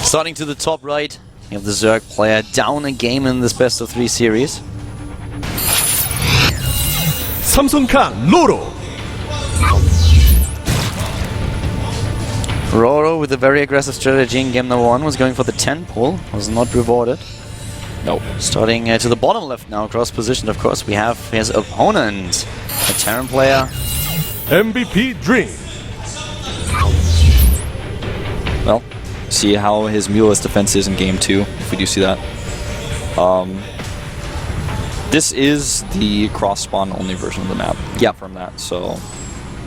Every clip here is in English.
Starting to the top right, you have the Zerg player down a game in this best of 3 series. 삼성칸 RorO. RorO with a very aggressive strategy in game number 1 was going for the 10 pull, was not rewarded. Nope. Starting to the bottom left now, cross positioned of course, we have his opponent, a Terran player. MVP Dream. Well, see how his Muleless defense is in game 2, if we do see that. This is the cross-spawn only version of the map. Yeah. From that, so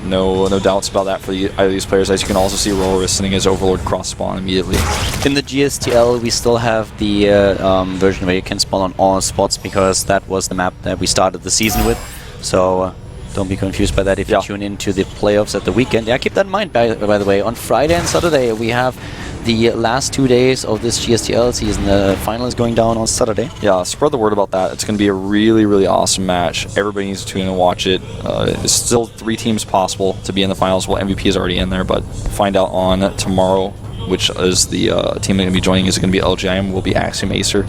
no doubts about that for either of these players. As you can also see, RorO is sending his Overlord cross-spawn immediately. In the GSTL, we still have the version where you can spawn on all spots because that was the map that we started the season with. So don't be confused by that if you tune into the playoffs at the weekend. Yeah, keep that in mind, by the way. On Friday and Saturday, we have the last 2 days of this GSTL season. The final is going down on Saturday. Yeah, spread the word about that. It's going to be a really, really awesome match. Everybody needs to tune in and watch it. There's still 3 teams possible to be in the finals. Well, MVP is already in there, but find out on tomorrow, which is the team they're going to be joining. Is it going to be LGIM? Will be Axiom Acer.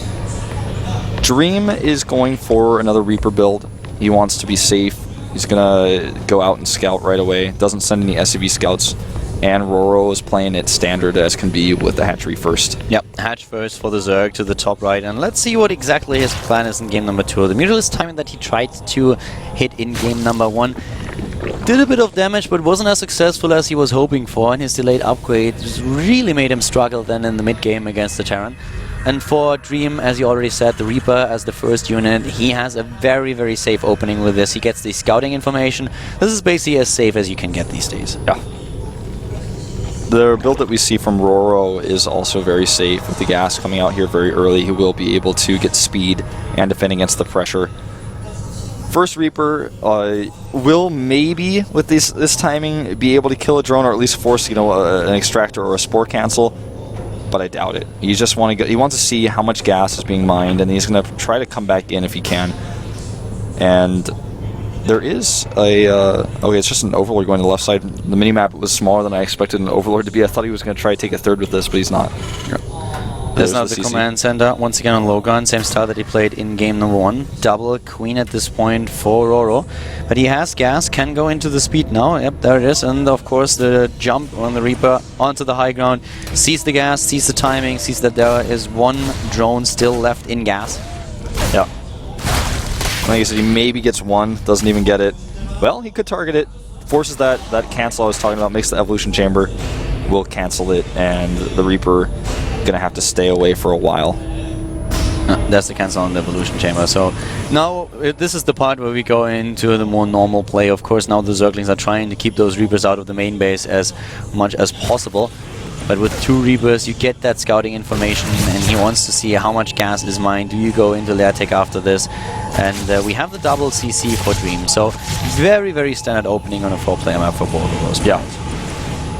Dream is going for another Reaper build. He wants to be safe. He's going to go out and scout right away. Doesn't send any SCV scouts. And RorO is playing it standard as can be with the hatchery first. Yep, hatch first for the Zerg to the top right. And let's see what exactly his plan is in game number 2. The Muleless timing that he tried to hit in game number 1 did a bit of damage, but wasn't as successful as he was hoping for. And his delayed upgrade really made him struggle then in the mid-game against the Terran. And for Dream, as you already said, the Reaper as the first unit, he has a very, very safe opening with this. He gets the scouting information. This is basically as safe as you can get these days. Yeah. The build that we see from RorO is also very safe. With the gas coming out here very early, he will be able to get speed and defend against the pressure. First Reaper will maybe, with this timing, be able to kill a drone or at least force an extractor or a spore cancel, but I doubt it. He just he wants to see how much gas is being mined, and he's going to try to come back in if he can. And there is a okay, it's just an Overlord going to the left side. The minimap was smaller than I expected an Overlord to be. I thought he was going to try to take a third with this, but he's not. Yep. There's now the command center once again on low gun, same style that he played in game number 1. Double Queen at this point for RorO, but he has gas, can go into the speed now. Yep, there it is, and of course the jump on the Reaper onto the high ground, sees the gas, sees the timing, sees that there is 1 drone still left in gas. Yeah. Like I said, he maybe gets 1, doesn't even get it. Well, he could target it, forces that cancel I was talking about, makes the evolution chamber, will cancel it, and the Reaper gonna have to stay away for a while. That's the cancel on the evolution chamber. So now this is the part where we go into the more normal play. Of course, now the Zerglings are trying to keep those Reapers out of the main base as much as possible. But with 2 Reapers, you get that scouting information, and he wants to see how much gas is mined. Do you go into lair take after this? And we have the double CC for Dream. So very, very standard opening on a 4-player map for both of those. Yeah.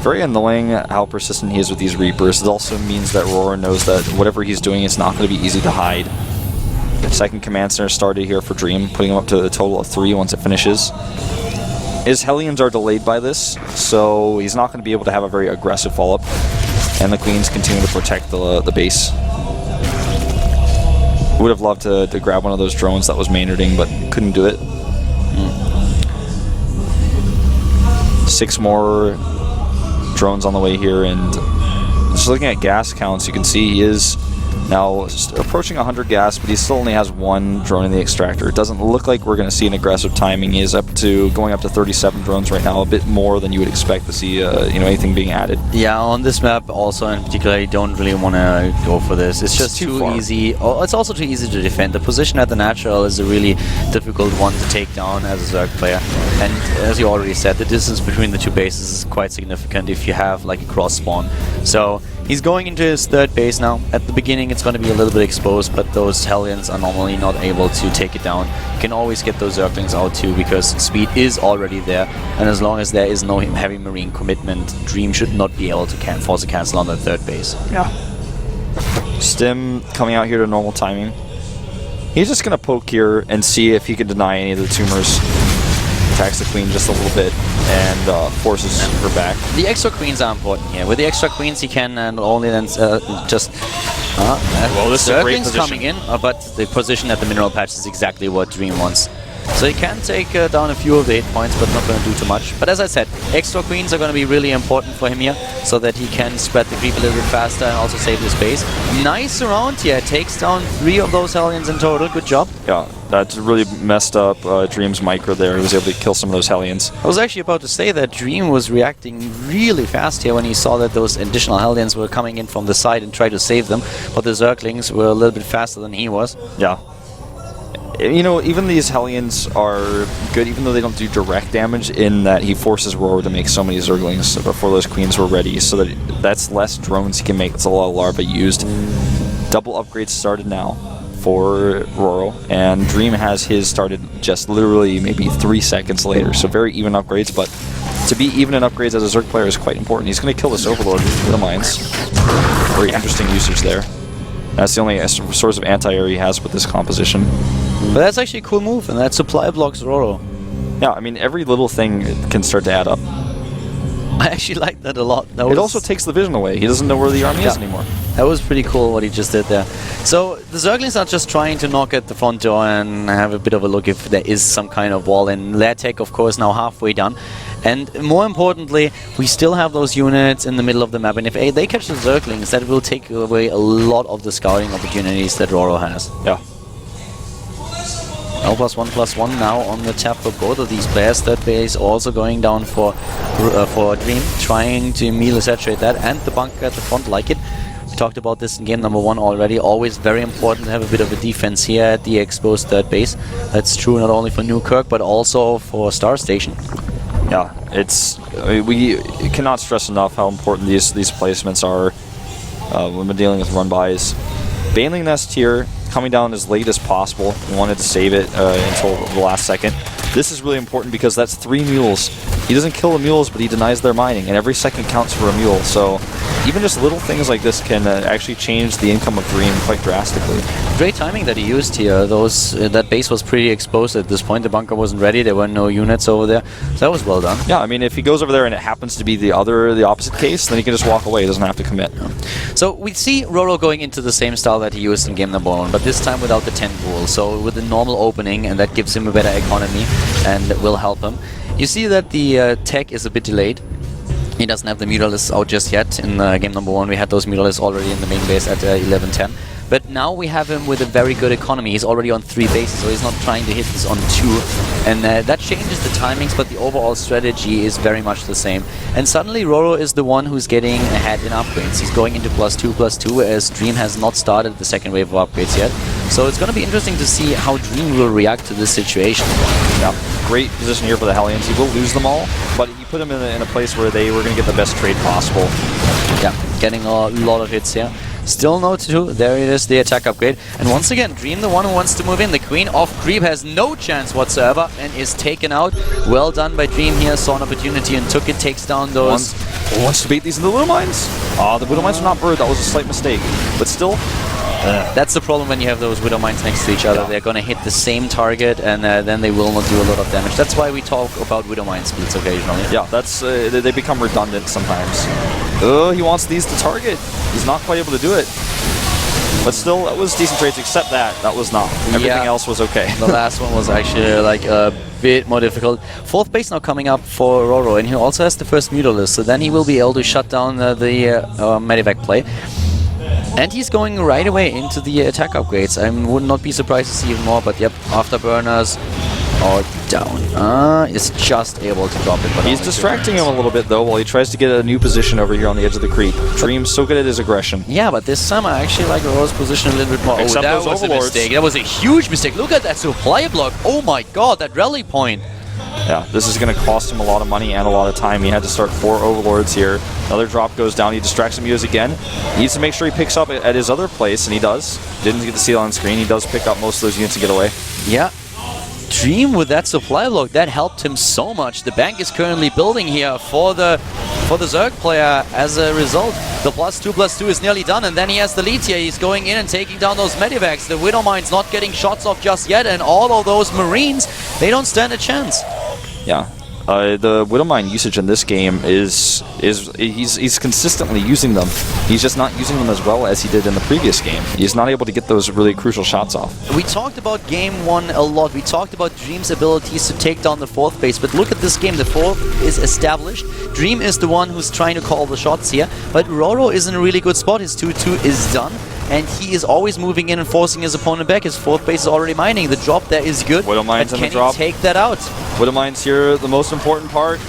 Very annoying how persistent he is with these Reapers. It also means that RorO knows that whatever he's doing is not going to be easy to hide. The second command center started here for Dream, putting him up to a total of 3 once it finishes. His Hellions are delayed by this, so he's not going to be able to have a very aggressive follow-up. And the Queens continue to protect the base. Would have loved to grab one of those drones that was Maynarding, but couldn't do it. 6 more drones on the way here, and just looking at gas counts, you can see he is now approaching 100 gas, but he still only has 1 drone in the extractor. It doesn't look like we're going to see an aggressive timing. He is going up to 37 drones right now, a bit more than you would expect to see anything being added. Yeah, on this map also in particular, you don't really want to go for this. It's just too easy. It's also too easy to defend. The position at the natural is a really difficult one to take down as a Zerg player. And as you already said, the distance between the 2 bases is quite significant if you have like a cross spawn. So he's going into his 3rd base now. At the beginning it's going to be a little bit exposed, but those Hellions are normally not able to take it down. You can always get those Zerglings out too, because speed is already there, and as long as there is no heavy marine commitment, Dream should not be able to force a cancel on the 3rd base. Yeah. Stim coming out here to normal timing. He's just going to poke here and see if he can deny any of the tumors. attacks the queen just a little bit and forces her back. The extra queens are important here. With the extra queens, he can not only then just... well, this is a great Zergling's position. coming in, but the position at the mineral patch is exactly what Dream wants. So he can take down a few of the 8 points, but not going to do too much. But as I said, extra queens are going to be really important for him here, so that he can spread the creep a little bit faster and also save the space. Nice round here. Takes down 3 of those Hellions in total. Good job. Yeah, that really messed up Dream's micro there. He was able to kill some of those Hellions. I was actually about to say that Dream was reacting really fast here when he saw that those additional Hellions were coming in from the side and tried to save them, but the Zerglings were a little bit faster than he was. Yeah. You know, even these Hellions are good, even though they don't do direct damage, in that he forces RorO to make so many Zerglings before those queens were ready, so that that's less drones he can make. That's a lot of larvae used. Double upgrades started now for RorO, and Dream has his started just literally maybe 3 seconds later, so very even upgrades, but to be even in upgrades as a Zerg player is quite important. He's going to kill this Overlord with the mines. Very interesting usage there. That's the only source of anti-air he has with this composition. But that's actually a cool move, and that supply blocks RorO. Yeah, I mean, every little thing can start to add up. I actually like that a lot. It also takes the vision away. He doesn't know where the army is anymore. That was pretty cool what he just did there. So the Zerglings are just trying to knock at the front door and have a bit of a look if there is some kind of wall in. Their tech, of course, now halfway done. And more importantly, we still have those units in the middle of the map, and if they catch the Zerglings, that will take away a lot of the scouting opportunities that RorO has. Yeah. L+1/+1 now on the tap for both of these players. Third base also going down for Dream, trying to immediately saturate that, and the bunker at the front like it. We talked about this in game number 1 already. Always very important to have a bit of a defense here at the exposed third base. That's true not only for Newkirk, but also for Star Station. Yeah, it's we cannot stress enough how important these placements are when we're dealing with run-bys. Baneling Nest here, coming down as late as possible. We wanted to save it until the last second. This is really important because that's 3 mules. He doesn't kill the mules, but he denies their mining, and every second counts for a mule. So even just little things like this can actually change the income of Dream quite drastically. Great timing that he used here. That base was pretty exposed at this point. The bunker wasn't ready. There were no units over there. So that was well done. Yeah, I mean, if he goes over there and it happens to be the opposite case, then he can just walk away. He doesn't have to commit. So we see RorO going into the same style that he used in game number 1, but this time without the 10 rule. So with the normal opening, and that gives him a better economy and will help him. You see that the tech is a bit delayed. He doesn't have the Mutalisks out just yet. In game number 1 we had those Mutalisks already in the main base at 11-10. But now we have him with a very good economy. He's already on 3 bases, so he's not trying to hit this on 2. And that changes the timings, but the overall strategy is very much the same. And suddenly RorO is the one who's getting ahead in upgrades. He's going into +2/+2, whereas Dream has not started the second wave of upgrades yet. So it's going to be interesting to see how Dream will react to this situation. Yeah, great position here for the Hellions. He will lose them all, but he put them in a place where they were going to get the best trade possible. Yeah, getting a lot of hits here. Still no 2. There it is, the attack upgrade. And once again, Dream the one who wants to move in. The Queen off creep has no chance whatsoever and is taken out. Well done by Dream here. Saw an opportunity and took it. Takes down those. Wants to bait these into the Widow Mines. The Widow Mines were not bird. That was a slight mistake. But still... that's the problem when you have those Widow Mines next to each other. They're going to hit the same target, and then they will not do a lot of damage. That's why we talk about Widow Mine splits occasionally. Yeah, that's they become redundant sometimes. He wants these to target. He's not quite able to do it. But still, that was decent trades, except that was not. Everything else was okay. The last one was actually like a bit more difficult. 4th base now coming up for RorO, and he also has the first Mutalisk, so then he will be able to shut down the Medivac play. And he's going right away into the attack upgrades. I would not be surprised to see even more, but yep, Afterburners are down. Is just able to drop it. But he's distracting him a little bit, though, while he tries to get a new position over here on the edge of the creep. Dream's so good at his aggression. Yeah, but this time I actually like RorO's position a little bit more. Except that was a mistake. That was a huge mistake. Look at that supply block. Oh my god, that rally point. Yeah, this is going to cost him a lot of money and a lot of time. He had to start 4 Overlords here. Another drop goes down. He distracts him again. He needs to make sure he picks up at his other place, and he does. Didn't get to see it on screen. He does pick up most of those units and get away. Yeah. Dream with that supply block, that helped him so much. The bank is currently building here for the Zerg player as a result. The +2/+2 is nearly done, and then he has the lead here. He's going in and taking down those Medivacs. The Widow Mine's not getting shots off just yet, and all of those Marines, they don't stand a chance. Yeah. The Widowmine usage in this game is he's consistently using them. He's just not using them as well as he did in the previous game. He's not able to get those really crucial shots off. We talked about game 1 a lot. We talked about Dream's abilities to take down the 4th base, but look at this game. The 4th is established. Dream is the one who's trying to call the shots here, but RorO is in a really good spot. His 2-2 is done, and he is always moving in and forcing his opponent back. His 4th base is already mining. The drop there is good, Widowmine's but in the can drop. he take that out? Widowmine's here, the most important part,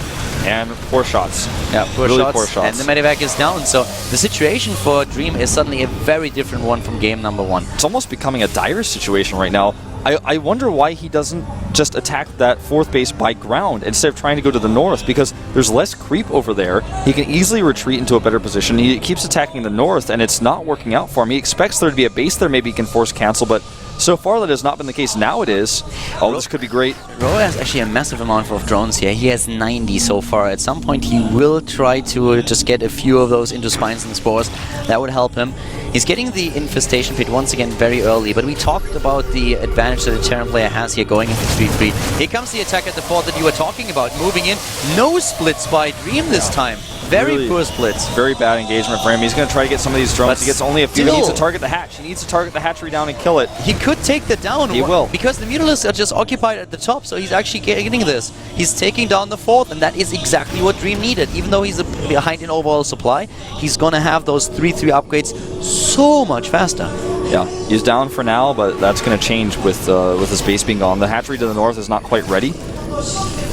and poor shots. Yeah, poor shots, poor shots. and the medivac is down, so the situation for Dream is suddenly a very different one from game number 1. It's almost becoming a dire situation right now. I wonder why he doesn't just attack that 4th base by ground instead of trying to go to the north, because there's less creep over there. He can easily retreat into a better position. He keeps attacking the north, and it's not working out for him. He expects there to be a base there, maybe he can force cancel, but so far that has not been the case. Now it is. Oh, this could be great. RorO has actually a massive amount of drones here. He has 90 so far. At some point he will try to just get a few of those into Spines and Spores. That would help him. He's getting the Infestation Pit once again very early, but we talked about the advantage that the Terran player has here going into 3-3. Here comes the attack at the 4th that you were talking about, moving in. No splits by Dream this time. Very really poor splits. Very bad engagement for him. He's going to try to get some of these drones. But he gets only a few. He still, needs to target the hatch. He needs to target the hatchery down and kill it. He could take that down. He will. Because the Mutalisks are just occupied at the top, so he's actually getting this. He's taking down the 4th, and that is exactly what Dream needed. Even though he's behind in overall supply, he's going to have those 3-3 upgrades so much faster. Yeah, he's down for now, but that's going to change with his base being gone. The hatchery to the north is not quite ready.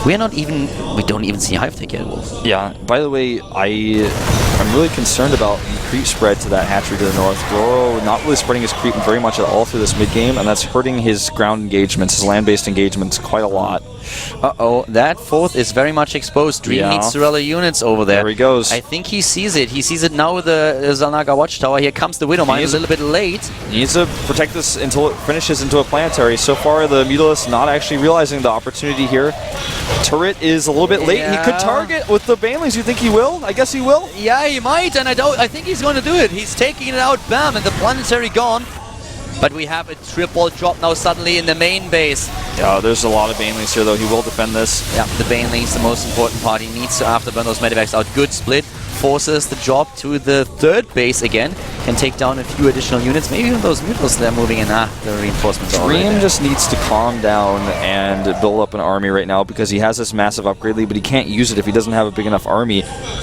We don't even see Hive take yet, Wolf. Yeah, by the way, I'm really concerned about the creep spread to that hatchery to the north. RorO not really spreading his creep very much at all through this mid-game, and that's hurting his ground engagements, his land-based engagements quite a lot. Uh-oh, that 4th is very much exposed. Dream needs to rally units over there. There he goes. I think he sees it. He sees it now with the Zalnaga Watchtower. Here comes the Widowmine, a little bit late. He needs to protect this until it finishes into a planetary. So far, the Mutalisk not actually realizing the opportunity here. Turret is a little bit late. Yeah. He could target with the Banelings. You think he will? I guess he will. Yeah, he might, and I think he's going to do it. He's taking it out, bam, and the planetary gone. But we have a triple drop now suddenly in the main base. Yeah, there's a lot of Banelings here, though. He will defend this. Yeah, the Banelings, the most important part. He needs to afterburn those medivacs out. Good split. Forces the drop to the 3rd base again. Can take down a few additional units. Maybe even those Mutalisks that are moving in. The reinforcements are already Dream there. just needs to calm down and build up an army right now because he has this massive upgrade lead, but he can't use it if he doesn't have a big enough army.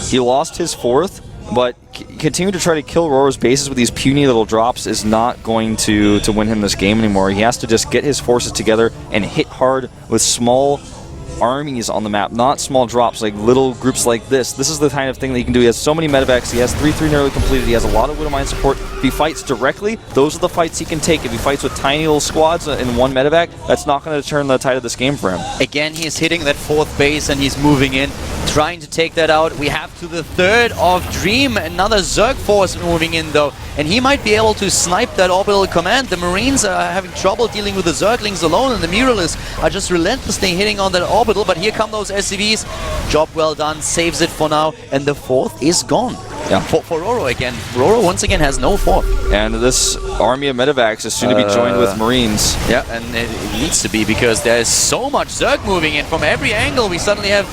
He lost his 4th, but continue to try to kill RorO's bases with these puny little drops is not going to win him this game anymore. He has to just get his forces together and hit hard with small armies on the map, not small drops, like little groups like this. This is the kind of thing that he can do. He has so many medevacs. He has 3-3 nearly completed. He has a lot of Widowmine support. If he fights directly, those are the fights he can take. If he fights with tiny little squads in one medevac, that's not going to turn the tide of this game for him. Again, he's hitting that 4th base and he's moving in, trying to take that out. We have to the 3rd of Dream. Another Zerg force moving in, though. And he might be able to snipe that orbital command. The Marines are having trouble dealing with the Zerglings alone, and the Muralists are just relentlessly hitting on that orbital. But here come those SCVs. Job well done, saves it for now, and the 4th is gone. Yeah. For RorO again. RorO once again has no 4th. And this army of medevacs is soon to be joined with Marines. Yeah, and it needs to be because there's so much Zerg moving in from every angle. We suddenly have,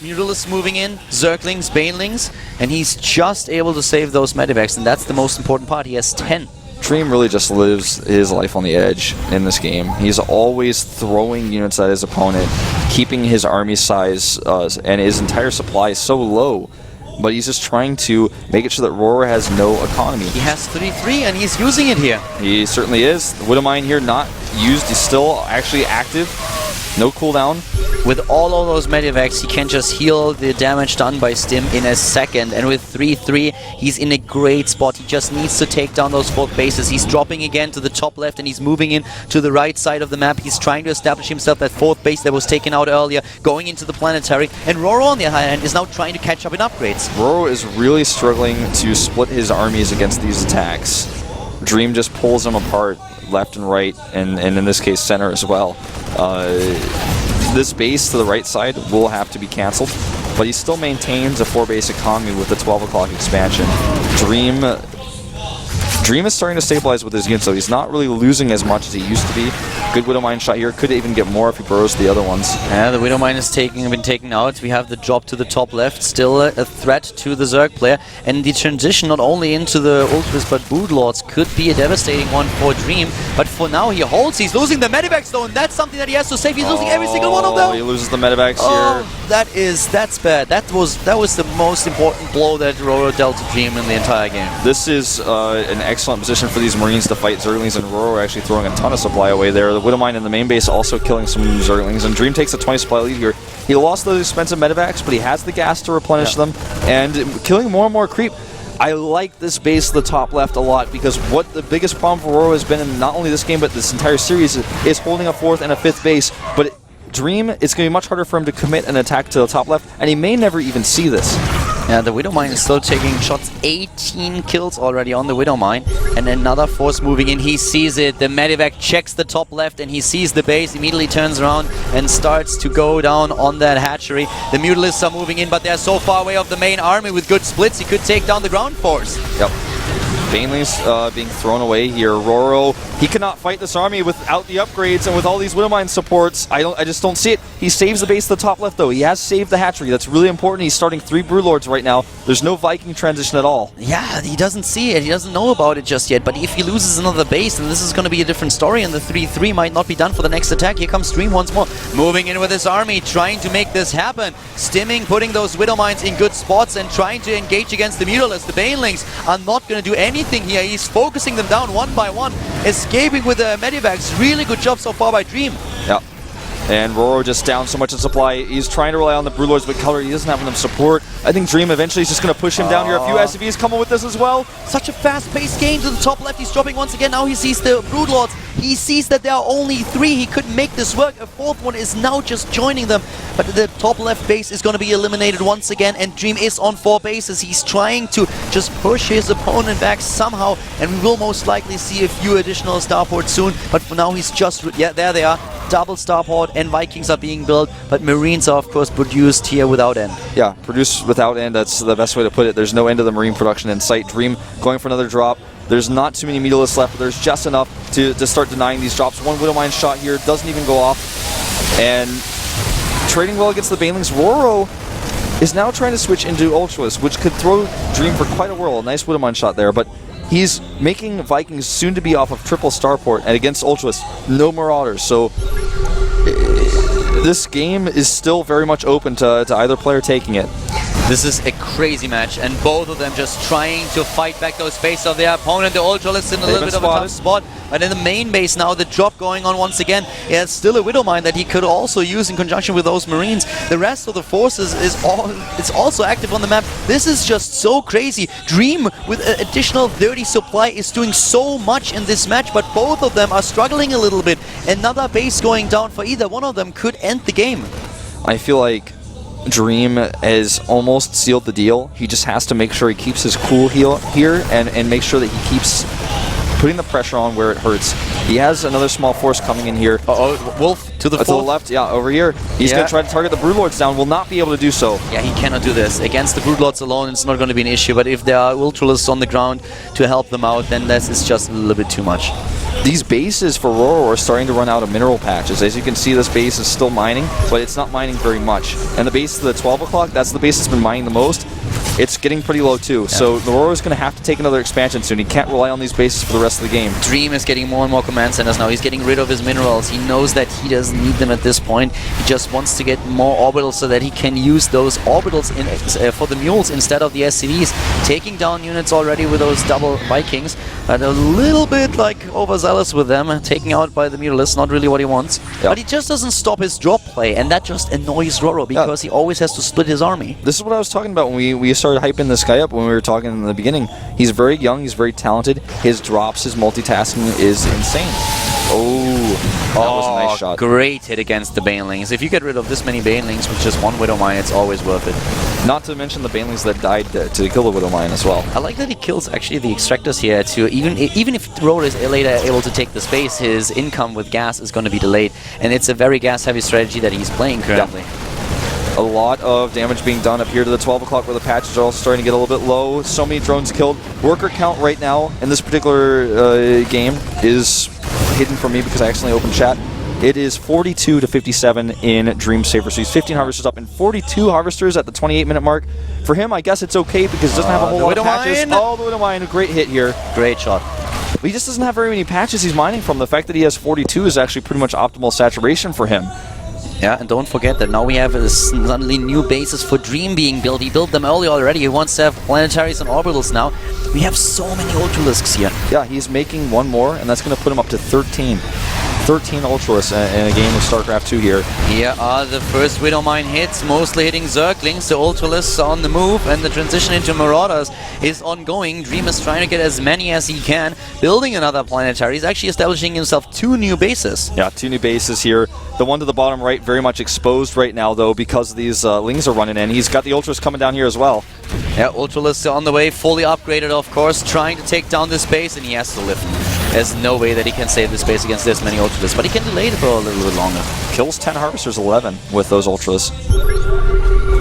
Mutalisks moving in, Zerglings, Banelings, and he's just able to save those medevacs, and that's the most important part. He has 10. Dream really just lives his life on the edge in this game. He's always throwing units at his opponent, keeping his army size and his entire supply so low. But he's just trying to make it sure that RorO has no economy. He has 3-3 and he's using it here. He certainly is. The Widowmine here not used. He's still actually active. No cooldown. With all of those medivacs, he can just heal the damage done by Stim in a second. And with 3-3, he's in a great spot. He just needs to take down those 4th bases. He's dropping again to the top left and he's moving in to the right side of the map. He's trying to establish himself that 4th base that was taken out earlier, going into the planetary. And RorO, on the other hand, is now trying to catch up in upgrades. RorO is really struggling to split his armies against these attacks. Dream just pulls them apart left and right, and in this case center as well. This base to the right side will have to be cancelled, but he still maintains a 4-base economy with the 12 o'clock expansion. Dream is starting to stabilize with his units, so he's not really losing as much as he used to be. Good Widow Mine shot here. Could even get more if he burrows the other ones. Yeah, the Widow Mine is been taken out. We have the drop to the top left. Still a threat to the Zerg player. And the transition not only into the Ultras but Broodlords could be a devastating one for Dream. But for now he holds. He's losing the medivacs though, and that's something that he has to save. He's losing every single one of them. He loses the medivacs here. That's bad. That was the most important blow that RorO dealt to Dream in the entire game. This is an excellent position for these Marines to fight Zerglings, and RorO actually throwing a ton of supply away there. The Widow Mine in the main base also killing some Zerglings, and Dream takes a 20 supply lead here. He lost those expensive medivacs, but he has the gas to replenish them, and killing more and more creep. I like this base to the top left a lot, because what the biggest problem for RorO has been in not only this game but this entire series is holding a 4th and a 5th base. But Dream, it's going to be much harder for him to commit an attack to the top left, and he may never even see this. Yeah, the Widow Mine is still taking shots. 18 kills already on the Widow Mine. And another force moving in. He sees it. The Medivac checks the top left and he sees the base. Immediately turns around and starts to go down on that hatchery. The Mutalisks are moving in, but they're so far away of the main army with good splits. He could take down the ground force. Yep. Banelings being thrown away here. RorO, he cannot fight this army without the upgrades and with all these Widow Mine supports. I just don't see it. He saves the base to the top left though. He has saved the hatchery. That's really important. He's starting 3 Broodlords right now. There's no Viking transition at all. Yeah, he doesn't see it. He doesn't know about it just yet. But if he loses another base, then this is going to be a different story, and the 3-3 might not be done for the next attack. Here comes Dream once more, moving in with his army, trying to make this happen. Stimming, putting those Widow Mines in good spots and trying to engage against the Mutalisks. The Banelings are not going to do anything here. He's focusing them down one by one, escaping with the Medivacs. Really good job so far by Dream. Yeah. And RorO just down so much in supply. He's trying to rely on the Broodlords, but Color, he doesn't have enough support. I think Dream eventually is just going to push him down here. A few SCVs coming with this as well. Such a fast-paced game to the top left. He's dropping once again. Now he sees the Broodlords. He sees that there are only 3. He couldn't make this work. A 4th one is now just joining them. But the top left base is going to be eliminated once again, and Dream is on 4 bases. He's trying to just push his opponent back somehow, and we will most likely see a few additional starports soon. But for now, he's just... yeah, there they are. Double starport and Vikings are being built, but Marines are, of course, produced here without end. Yeah, produced without end. That's the best way to put it. There's no end to the Marine production in sight. Dream going for another drop. There's not too many Mutalisks left, but there's just enough to start denying these drops. One Widow Mine shot here doesn't even go off. And trading well against the Banelings. RorO is now trying to switch into Ultras, which could throw Dream for quite a whirl. A nice Widow Mine shot there, but he's making Vikings soon to be off of triple starport, and against Ultras, no Marauders. So this game is still very much open to either player taking it. This is a crazy match, and both of them just trying to fight back those space of their opponent. The Ultralists in a little bit of a tough spot, but in the main base now, the drop going on once again. It's still a Widow Mine that he could also use in conjunction with those Marines. The rest of the forces is also active on the map. This is just so crazy. Dream with an additional 30 supply is doing so much in this match, but both of them are struggling a little bit. Another base going down for either one of them could end the game. I feel like Dream has almost sealed the deal. He just has to make sure he keeps his cool here and make sure that he keeps putting the pressure on where it hurts. He has another small force coming in here. Wolf to the left, yeah, over here. He's going to try to target the Broodlords down, will not be able to do so. Yeah, he cannot do this. Against the Broodlords alone, it's not going to be an issue, but if there are Ultralists on the ground to help them out, then this is just a little bit too much. These bases for RorO are starting to run out of mineral patches. As you can see, this base is still mining, but it's not mining very much. And the base to the 12 o'clock, that's the base that's been mining the most. It's getting pretty low too. Yeah. So the RorO is going to have to take another expansion soon. He can't rely on these bases for the rest of the game. Dream is getting more and more command centers now. He's getting rid of his minerals. He knows that he doesn't need them at this point. He just wants to get more orbitals so that he can use those orbitals for the mules instead of the SCVs. Taking down units already with those double Vikings, but a little bit like overzealous with them. Taking out by the Mutalisks, not really what he wants. Yep. But he just doesn't stop his drop play, and that just annoys RorO because he always has to split his army. This is what I was talking about when we started hyping this guy up when we were talking in the beginning. He's very young, he's very talented. His drops, his multitasking is insane. That was a nice shot. Great hit against the Banelings. If you get rid of this many Banelings with just one Widow Mine, it's always worth it. Not to mention the Banelings that died to kill the Widow Mine as well. I like that he kills actually the Extractors here too. Even if RorO is later able to take the space, his income with gas is going to be delayed. And it's a very gas-heavy strategy that he's playing currently. Yeah. A lot of damage being done up here to the 12 o'clock where the patches are also starting to get a little bit low. So many drones killed. Worker count right now in this particular game is hidden from me because I accidentally opened chat. It is 42 to 57 in Dream's favor. So he's 15 harvesters up and 42 harvesters at the 28-minute mark. For him, I guess it's okay because he doesn't have a whole lot of patches. Oh, the Widow Mine, a great hit here. Great shot. But he just doesn't have very many patches he's mining from. The fact that he has 42 is actually pretty much optimal saturation for him. Yeah, and don't forget that now we have suddenly new bases for Dream being built. He built them early already. He wants to have planetaries and orbitals now. We have so many Ultralisks here. Yeah, he's making one more, and that's going to put him up to 13. 13 Ultralisks in a game of Starcraft 2 here. Here are the first Widow Mine hits, mostly hitting Zerglings. The Ultralisks are on the move, and the transition into Marauders is ongoing. Dream is trying to get as many as he can, building another planetary. He's actually establishing himself 2 new bases. Yeah, 2 new bases here. The one to the bottom right, very much exposed right now, though, because these Lings are running in. He's got the Ultras coming down here as well. Yeah, Ultralisks are on the way, fully upgraded, of course, trying to take down this base, and he has to lift. There's no way that he can save this base against this many Ultras, but he can delay it for a little bit longer. Kills 10 Harvesters, 11 with those Ultras.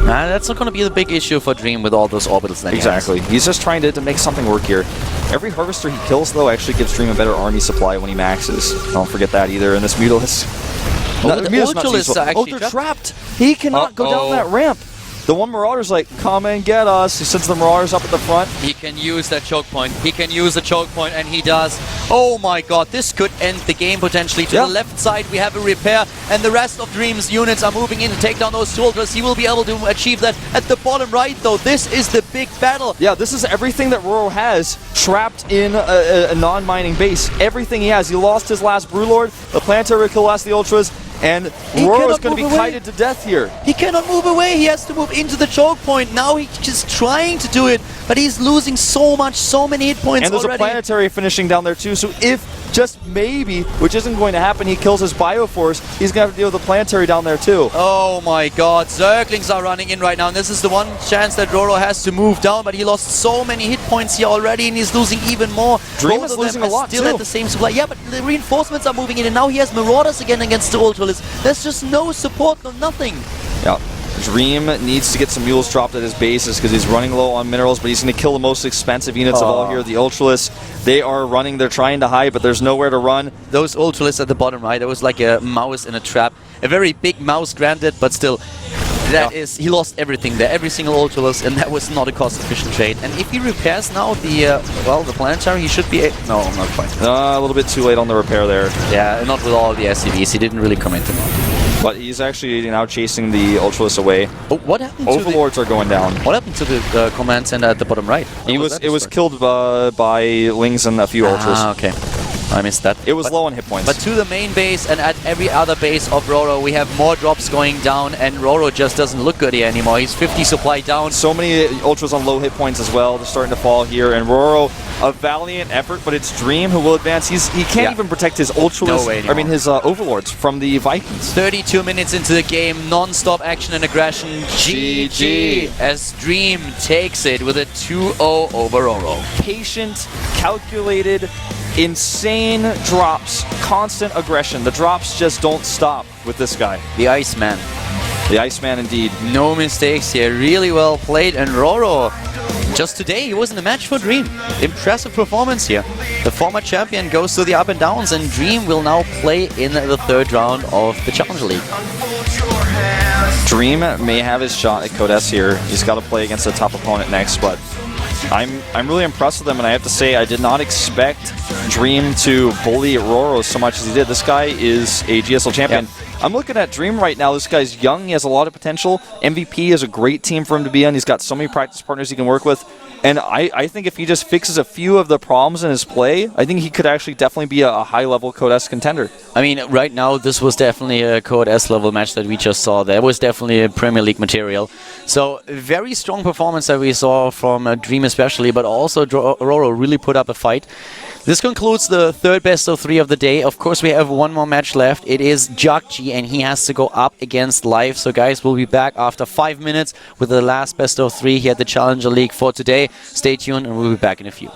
Nah, that's not going to be the big issue for Dream with all those orbitals that Exactly. He's just trying to make something work here. Every Harvester he kills, though, actually gives Dream a better army supply when he maxes. Don't forget that either. And this Mutalisk... Oh, the Ultralisks are actually they're trapped. He cannot go down that ramp. The one Marauder's like, come and get us. He sends the Marauders up at the front. He can use that choke point. He can use the choke point, and he does. Oh my god, this could end the game potentially. To the left side, we have a repair, and the rest of Dream's units are moving in to take down those Ultras. He will be able to achieve that. At the bottom right, though, this is the big battle. Yeah, this is everything that RorO has trapped in a non-mining base. Everything he has. He lost his last Brewlord. The Planetary will kill last the Ultras. And RorO is going to be kited to death here. He cannot move away. He has to move into the choke point. Now he's just trying to do it, but he's losing so many hit points already. And there's a planetary finishing down there too, so if just maybe, which isn't going to happen, he kills his Bioforce, he's going to have to deal with the planetary down there too. Oh my god, Zerglings are running in right now, and this is the one chance that RorO has to move down, but he lost so many hit points here already, and he's losing even more. Dream is losing a lot still at the same supply. Yeah, but the reinforcements are moving in, and now he has Marauders again against the Ultralisks. There's just no support, no nothing. Yeah. Dream needs to get some mules dropped at his bases because he's running low on minerals, but he's going to kill the most expensive units of all here, the Ultralisks. They are running, they're trying to hide, but there's nowhere to run. Those Ultralisks at the bottom right, it was like a mouse in a trap. A very big mouse, granted, but still, he lost everything there, every single Ultralisk, and that was not a cost-efficient trade. And if he repairs now the planetary, he should be... No, not quite. A little bit too late on the repair there. Yeah, not with all the SCVs. He didn't really commit them on. But he's actually now chasing the Ultralisks away. Oh, what happened Overlords are going down. What happened to the command center at the bottom right? It was killed by Lings and a few Ultras. Ah, okay. I missed that. It was low on hit points. But to the main base and at every other base of RorO, we have more drops going down, and RorO just doesn't look good here anymore. He's 50 supply down. So many Ultras on low hit points as well. They're starting to fall here, and RorO, a valiant effort, but it's Dream who will advance. He can't even protect his Ultras, his Overlords from the Vikings. 32 minutes into the game, non-stop action and aggression. GG as Dream takes it with a 2-0 over RorO. Patient, calculated, insane drops, constant aggression. The drops just don't stop with this guy. The Iceman. The Iceman indeed. No mistakes here. Really well played. And RorO, just today, he wasn't a match for Dream. Impressive performance here. The former champion goes to the up and downs, and Dream will now play in the third round of the Challenger League. Dream may have his shot at Code S here. He's got to play against a tough opponent next, but I'm really impressed with him, and I have to say I did not expect Dream to bully RorO so much as he did. This guy is a GSL champion. Yeah. I'm looking at Dream right now. This guy's young. He has a lot of potential. MVP is a great team for him to be on. He's got so many practice partners he can work with. And I think if he just fixes a few of the problems in his play, I think he could actually definitely be a high-level Code S contender. I mean, right now, this was definitely a Code S level match that we just saw. That was definitely a Premier League material. So, very strong performance that we saw from Dream especially, but also RorO really put up a fight. This concludes the third best of 3 of the day. Of course, we have one more match left. It is Jakji, and he has to go up against Live. So, guys, we'll be back after 5 minutes with the last best of 3 here at the Challenger League for today. Stay tuned, and we'll be back in a few.